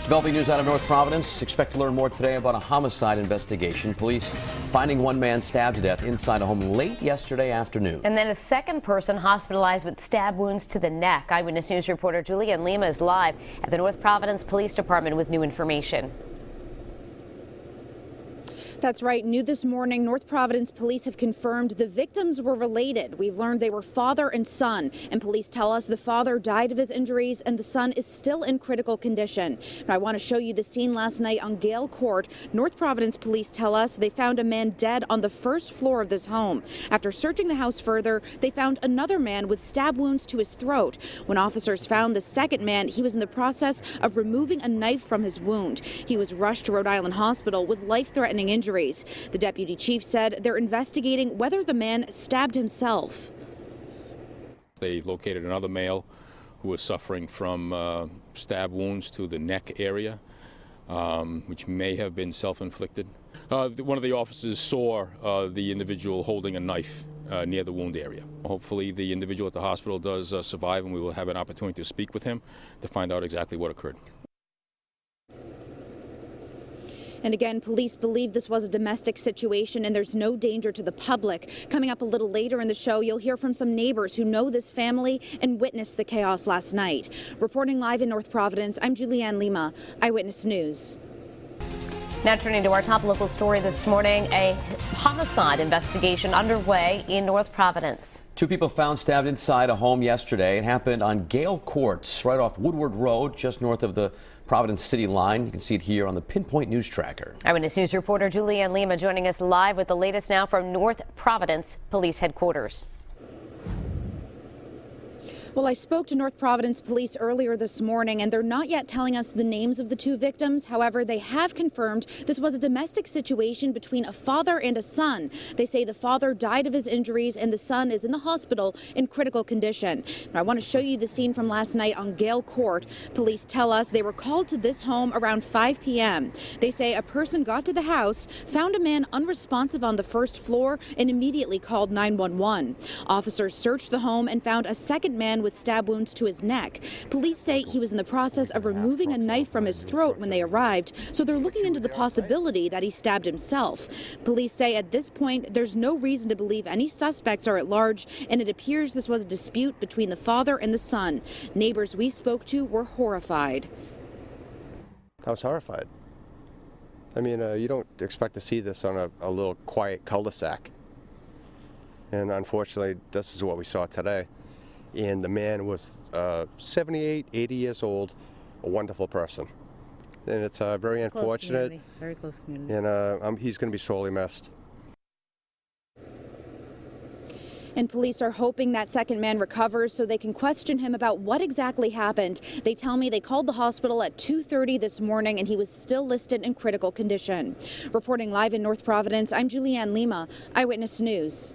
Developing news out of North Providence. Expect to learn more today about a homicide investigation. Police finding one man stabbed to death inside a home late yesterday afternoon. And then a second person hospitalized with stab wounds to the neck. Eyewitness News reporter Julianne Lima is live at the North Providence Police Department with new information. That's right. New this morning, North Providence police have confirmed the victims were related. We've learned they were father and son, and police tell us the father died of his injuries and the son is still in critical condition. Now, I want to show you the scene last night on Gale Court. North Providence police tell us they found a man dead on the first floor of this home. After searching the house further, they found another man with stab wounds to his throat. When officers found the second man, he was in the process of removing a knife from his wound. He was rushed to Rhode Island Hospital with life-threatening injuries. The deputy chief said they're investigating whether the man stabbed himself. They located another male who was suffering from stab wounds to the neck area, which may have been self-inflicted. One of the officers saw the individual holding a knife near the wound area. Hopefully the individual at the hospital does survive, and we will have an opportunity to speak with him to find out exactly what occurred. And again, police believe this was a domestic situation and there's no danger to the public. Coming up a little later in the show, you'll hear from some neighbors who know this family and witnessed the chaos last night. Reporting live in North Providence, I'm Julianne Lima, Eyewitness News. Now turning to our top local story this morning, a homicide investigation underway in North Providence. Two people found stabbed inside a home yesterday. It happened on Gale Court, right off Woodward Road, just north of the Providence City line. You can see it here on the Pinpoint News Tracker. Eyewitness News reporter Julianne Lima joining us live with the latest now from North Providence Police Headquarters. Well, I spoke to North Providence police earlier this morning, and they're not yet telling us the names of the two victims. However, they have confirmed this was a domestic situation between a father and a son. They say the father died of his injuries and the son is in the hospital in critical condition. Now, I want to show you the scene from last night on Gale Court. Police tell us they were called to this home around 5 p.m. They say a person got to the house, found a man unresponsive on the first floor, and immediately called 911. Officers searched the home and found a second man with stab wounds to his neck. Police say he was in the process of removing a knife from his throat when they arrived, so they're looking into the possibility that he stabbed himself. Police say at this point there's no reason to believe any suspects are at large, and it appears this was a dispute between the father and the son. Neighbors we spoke to were horrified. I was horrified. I mean, you don't expect to see this on a little quiet cul-de-sac. And unfortunately, this is what we saw today. And the man was 78, 80 years old, a wonderful person. And it's very unfortunate. Very close community. And he's going to be sorely missed. And police are hoping that second man recovers so they can question him about what exactly happened. They tell me they called the hospital at 2:30 this morning and he was still listed in critical condition. Reporting live in North Providence, I'm Julianne Lima, Eyewitness News.